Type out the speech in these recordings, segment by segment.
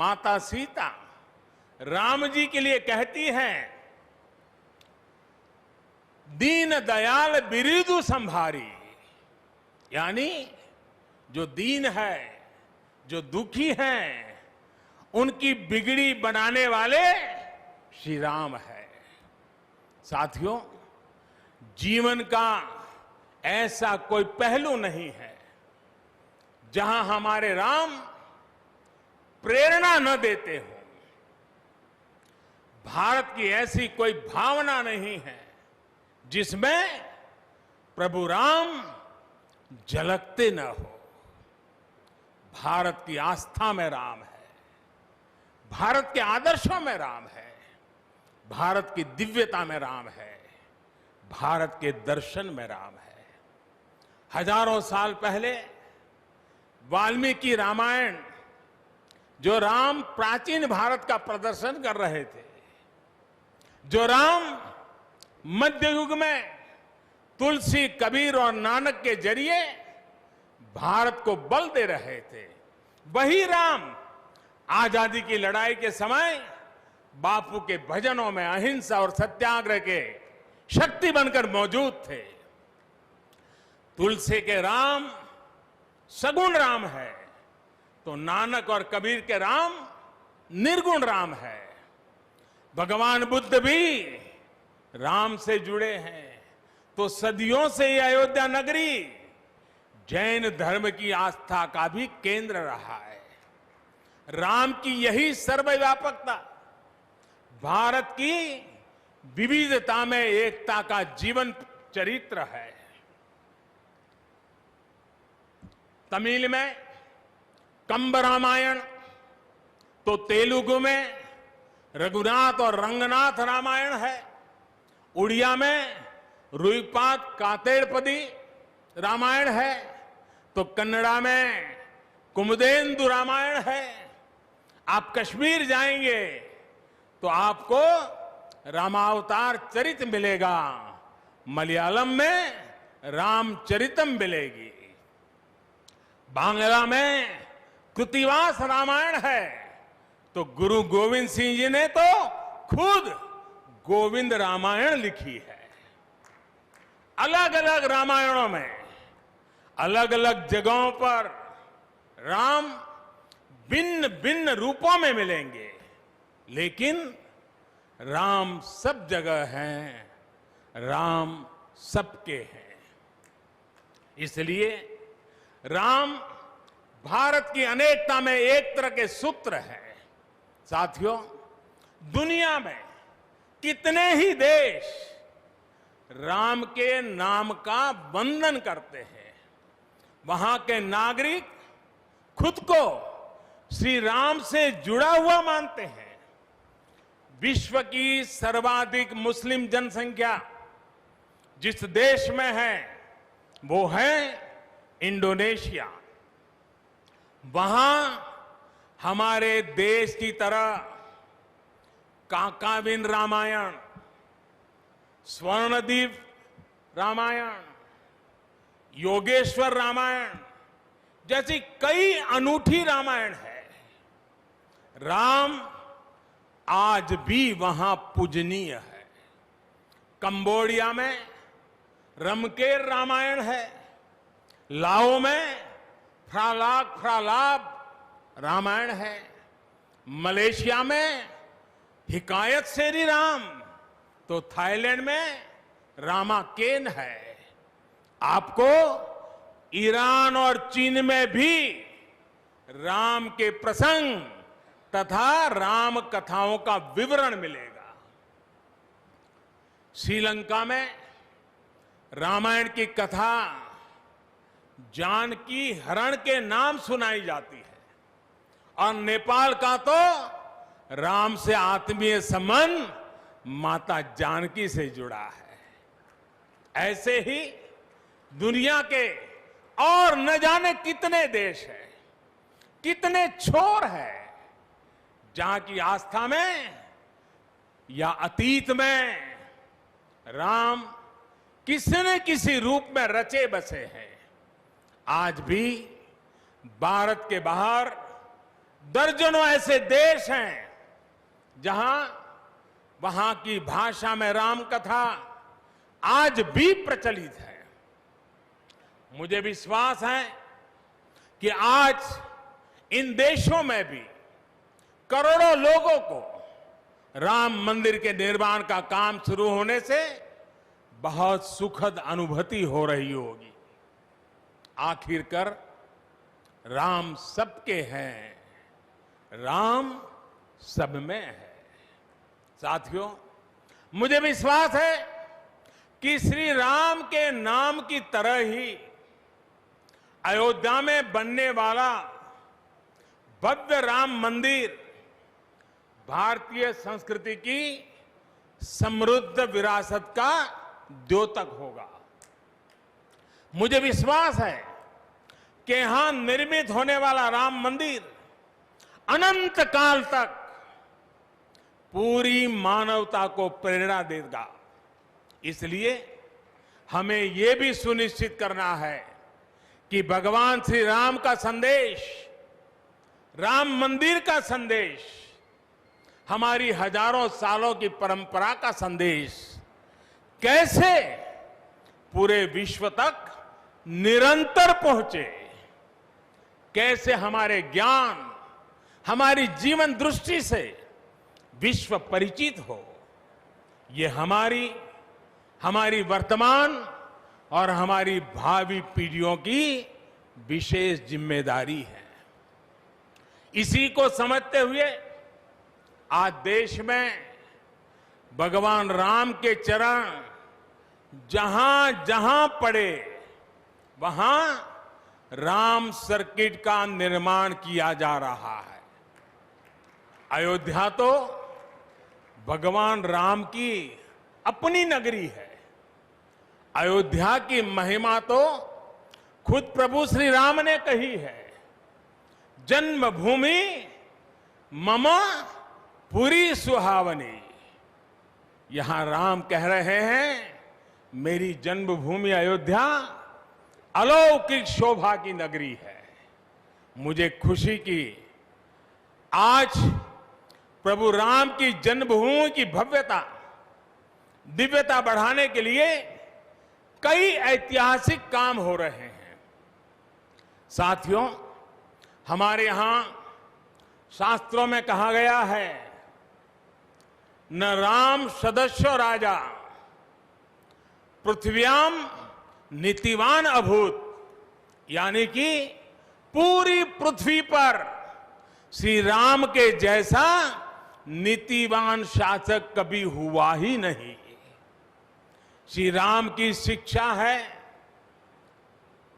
माता सीता राम जी के लिए कहती हैं, दीन दयाल बिरिदु संभारी, यानी जो दीन है, जो दुखी हैं, उनकी बिगड़ी बनाने वाले श्री राम है। साथियों, जीवन का ऐसा कोई पहलू नहीं है जहां हमारे राम प्रेरणा न देते हो। भारत की ऐसी कोई भावना नहीं है जिसमें प्रभु राम झलकते न हो। भारत की आस्था में राम है, भारत के आदर्शों में राम है, भारत की दिव्यता में राम है, भारत के दर्शन में राम है। हजारों साल पहले वाल्मीकि रामायण, जो राम प्राचीन भारत का प्रदर्शन कर रहे थे, जो राम मध्य युग में तुलसी, कबीर और नानक के जरिए भारत को बल दे रहे थे, वही राम आजादी की लड़ाई के समय बापू के भजनों में अहिंसा और सत्याग्रह के शक्ति बनकर मौजूद थे। तुलसी के राम सगुण राम है, तो नानक और कबीर के राम निर्गुण राम है। भगवान बुद्ध भी राम से जुड़े हैं, तो सदियों से ये अयोध्या नगरी जैन धर्म की आस्था का भी केंद्र रहा है। राम की यही सर्वव्यापकता भारत की विविधता में एकता का जीवन चरित्र है। तमिल में कंब रामायण, तो तेलुगु में रघुनाथ और रंगनाथ रामायण है। उड़िया में रुईपात कातेड़पदी रामायण है, तो कन्नड़ा में कुमुदेंदु रामायण है। आप कश्मीर जाएंगे तो आपको रामावतार चरित मिलेगा, मलयालम में रामचरितम मिलेगी, बांग्ला में कृतिवास रामायण है, तो गुरु गोविंद सिंह जी ने तो खुद गोविंद रामायण लिखी है। अलग अलग रामायणों में अलग अलग जगहों पर राम भिन्न भिन्न रूपों में मिलेंगे, लेकिन राम सब जगह हैं, राम सबके हैं। इसलिए राम भारत की अनेकता में एक तरह के सूत्र है। साथियों, दुनिया में कितने ही देश राम के नाम का वंदन करते हैं। वहां के नागरिक खुद को श्री राम से जुड़ा हुआ मानते हैं। विश्व की सर्वाधिक मुस्लिम जनसंख्या जिस देश में है वो है इंडोनेशिया। वहां हमारे देश की तरह काकाविन रामायण, स्वर्णदीप रामायण, योगेश्वर रामायण जैसी कई अनूठी रामायण है। राम आज भी वहां पूजनीय है। कंबोडिया में रमकेर रामायण है, लाओ में फ्रालाब रामायण है, मलेशिया में हिकायत शेरी राम, तो थाईलैंड में रामाकेन है। आपको ईरान और चीन में भी राम के प्रसंग तथा राम कथाओं का विवरण मिलेगा। श्रीलंका में रामायण की कथा जानकी हरण के नाम सुनाई जाती है, और नेपाल का तो राम से आत्मीय संबंध माता जानकी से जुड़ा है। ऐसे ही दुनिया के और न जाने कितने देश हैं, कितने छोर हैं, जहां की आस्था में या अतीत में राम किसी न किसी रूप में रचे बसे हैं। आज भी भारत के बाहर दर्जनों ऐसे देश हैं जहां वहां की भाषा में राम कथा आज भी प्रचलित है। मुझे विश्वास है कि आज इन देशों में भी करोड़ों लोगों को राम मंदिर के निर्माण का काम शुरू होने से बहुत सुखद अनुभूति हो रही होगी। आखिरकार राम सबके हैं, राम सब में है। साथियों, मुझे विश्वास है कि श्री राम के नाम की तरह ही अयोध्या में बनने वाला भव्य राम मंदिर भारतीय संस्कृति की समृद्ध विरासत का द्योतक होगा। मुझे विश्वास है कि यहां निर्मित होने वाला राम मंदिर अनंत काल तक पूरी मानवता को प्रेरणा देगा। इसलिए हमें यह भी सुनिश्चित करना है कि भगवान श्री राम का संदेश, राम मंदिर का संदेश, हमारी हजारों सालों की परंपरा का संदेश कैसे पूरे विश्व तक निरंतर पहुंचे, कैसे हमारे ज्ञान, हमारी जीवन दृष्टि से विश्व परिचित हो, ये हमारी वर्तमान और हमारी भावी पीढ़ियों की विशेष जिम्मेदारी है। इसी को समझते हुए आज देश में भगवान राम के चरण जहां जहां पड़े वहां राम सर्किट का निर्माण किया जा रहा है। अयोध्या तो भगवान राम की अपनी नगरी है। अयोध्या की महिमा तो खुद प्रभु श्री राम ने कही है। जन्मभूमि मम पुरी सुहावनी। यहां राम कह रहे हैं, मेरी जन्मभूमि अयोध्या अलौकिक शोभा की नगरी है। मुझे खुशी की आज प्रभु राम की जन्मभूमि की भव्यता, दिव्यता बढ़ाने के लिए कई ऐतिहासिक काम हो रहे हैं। साथियों, हमारे यहां शास्त्रों में कहा गया है, न राम सदस्यो राजा पृथ्व्याम नीतिवान अभूत। यानी कि पूरी पृथ्वी पर श्री राम के जैसा नीतिवान शासक कभी हुआ ही नहीं। श्री राम की शिक्षा है,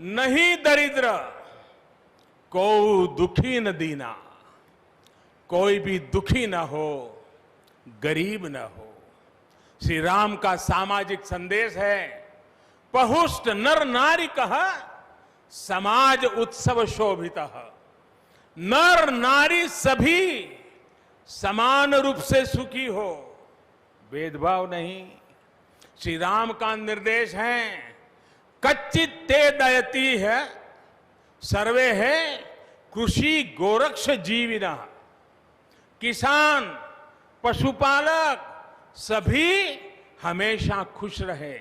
नहीं दरिद्र को दुखी न दीना। कोई भी दुखी न हो, गरीब न हो। श्री राम का सामाजिक संदेश है, पहुष्ट नर नारी कह समाज उत्सव शोभितः। नर नारी सभी समान रूप से सुखी हो, भेदभाव नहीं। श्री राम का निर्देश है, कच्चित ते दयती है सर्वे है कृषि गोरक्ष जीविना। किसान, पशुपालक सभी हमेशा खुश रहे।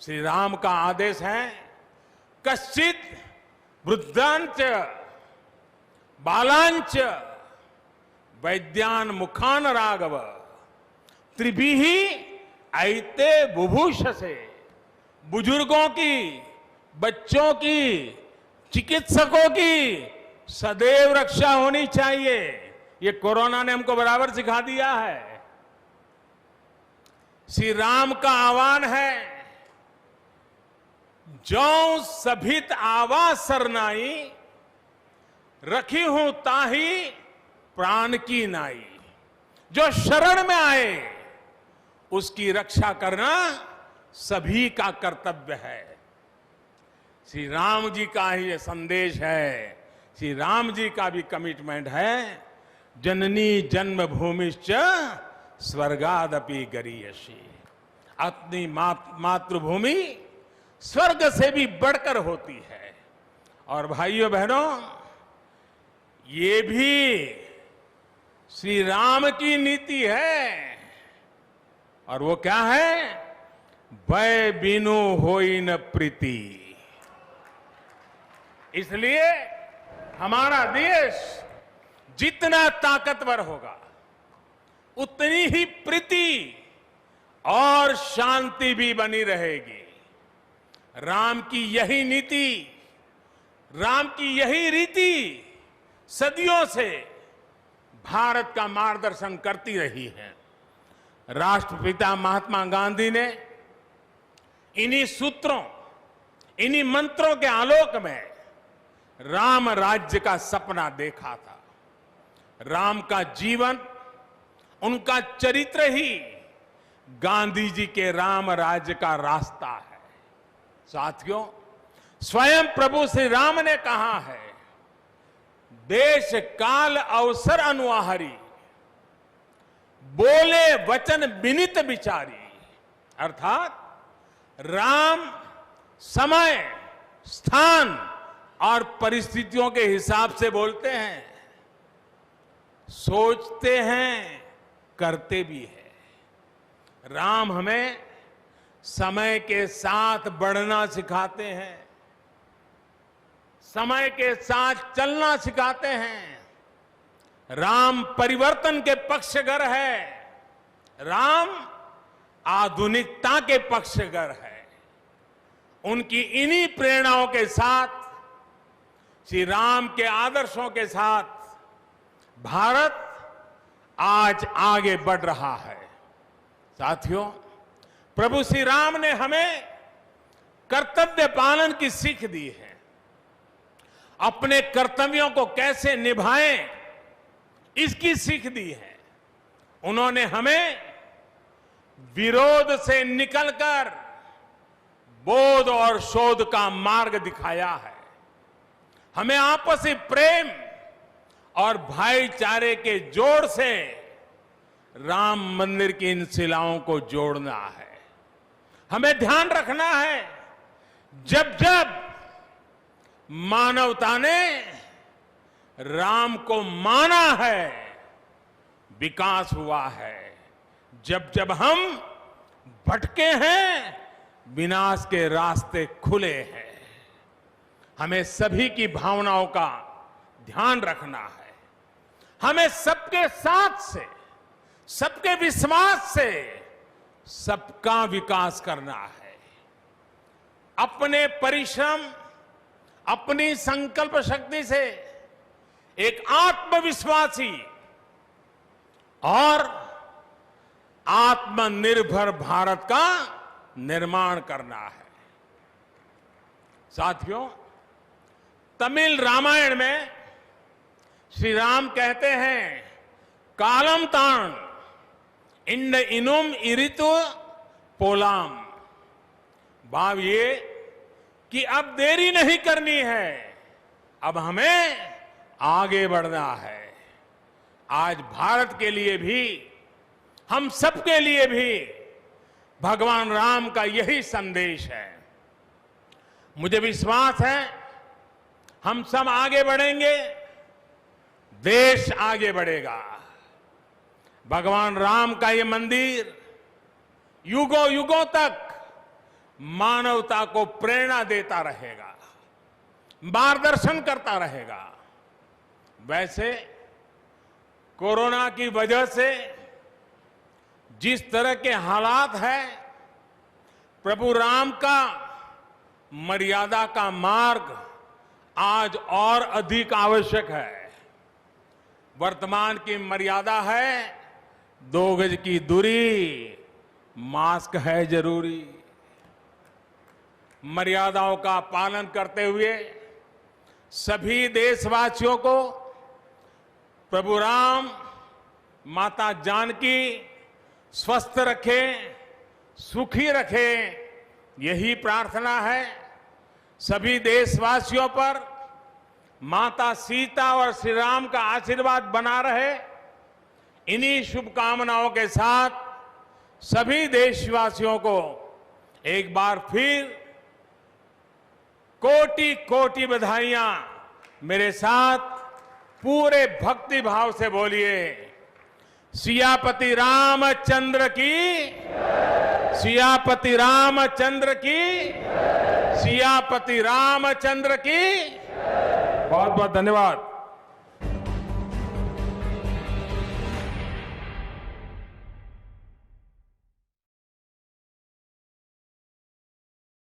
श्री राम का आदेश है, कश्चित वृद्धांच बालांच वैद्यान मुखान राघव त्रिभिही ऐते बुभूष से। बुजुर्गों की, बच्चों की, चिकित्सकों की सदैव रक्षा होनी चाहिए। ये कोरोना ने हमको बराबर सिखा दिया है। श्री राम का आह्वान है, जो सभित आवाज सरनाई रखी हूं ताही प्राण की नाई। जो शरण में आए उसकी रक्षा करना सभी का कर्तव्य है। श्री राम जी का ही ये संदेश है। श्री राम जी का भी कमिटमेंट है, जननी जन्मभूमिश्च स्वर्गादपि गरीयसी। अपनी मातृभूमि स्वर्ग से भी बढ़कर होती है। और भाइयों बहनों, ये भी श्री राम की नीति है। और वो क्या है? भय बिनु होई न प्रीति। इसलिए हमारा देश जितना ताकतवर होगा, उतनी ही प्रीति और शांति भी बनी रहेगी। राम की यही नीति, राम की यही रीति सदियों से भारत का मार्गदर्शन करती रही है। राष्ट्रपिता महात्मा गांधी ने इन्हीं सूत्रों, इन्हीं मंत्रों के आलोक में राम राज्य का सपना देखा था। राम का जीवन, उनका चरित्र ही गांधी जी के राम राज्य का रास्ता है। साथियों, स्वयं प्रभु श्री राम ने कहा है, देश काल अवसर अनुआहारी, बोले वचन विनित विचारी। अर्थात राम समय, स्थान और परिस्थितियों के हिसाब से बोलते हैं, सोचते हैं, करते भी है। राम हमें समय के साथ बढ़ना सिखाते हैं, समय के साथ चलना सिखाते हैं। राम परिवर्तन के पक्षगर है, राम आधुनिकता के पक्षगर है। उनकी इन्हीं प्रेरणाओं के साथ, श्री राम के आदर्शों के साथ भारत आज आगे बढ़ रहा है। साथियों, प्रभु श्री राम ने हमें कर्तव्य पालन की सीख दी है। अपने कर्तव्यों को कैसे निभाएं, इसकी सीख दी है। उन्होंने हमें विरोध से निकलकर बोध और शोध का मार्ग दिखाया है। हमें आपसी प्रेम और भाईचारे के जोड़ से राम मंदिर की इन शिलाओं को जोड़ना है। हमें ध्यान रखना है, जब जब मानवता ने राम को माना है, विकास हुआ है। जब जब हम भटके हैं, विनाश के रास्ते खुले हैं। हमें सभी की भावनाओं का ध्यान रखना है। हमें सबके साथ से, सबके विश्वास से सबका विकास करना है। अपने परिश्रम, अपनी संकल्प शक्ति से एक आत्मविश्वासी और आत्मनिर्भर भारत का निर्माण करना है। साथियों, तमिल रामायण में श्री राम कहते हैं, कालम तान इंड इनुम इरितु पोलाम। भाव ये कि अब देरी नहीं करनी है, अब हमें आगे बढ़ना है। आज भारत के लिए भी, हम सबके लिए भी भगवान राम का यही संदेश है। मुझे विश्वास है, हम सब आगे बढ़ेंगे, देश आगे बढ़ेगा। भगवान राम का ये मंदिर युगों युगों तक मानवता को प्रेरणा देता रहेगा, मार्गदर्शन करता रहेगा। वैसे कोरोना की वजह से जिस तरह के हालात हैं, प्रभु राम का मर्यादा का मार्ग आज और अधिक आवश्यक है। वर्तमान की मर्यादा है 2 गज की दूरी, मास्क है जरूरी। मर्यादाओं का पालन करते हुए सभी देशवासियों को प्रभु राम, माता जानकी स्वस्थ रखें, सुखी रखें, यही प्रार्थना है। सभी देशवासियों पर माता सीता और श्री राम का आशीर्वाद बना रहे। इन्हीं शुभकामनाओं के साथ सभी देशवासियों को एक बार फिर कोटि कोटि बधाइयां मेरे साथ पूरे भक्ति भाव से बोलिए, सियापति रामचंद्र की, सियापति रामचंद्र की, सियापति रामचंद्र की। बहुत बहुत धन्यवाद।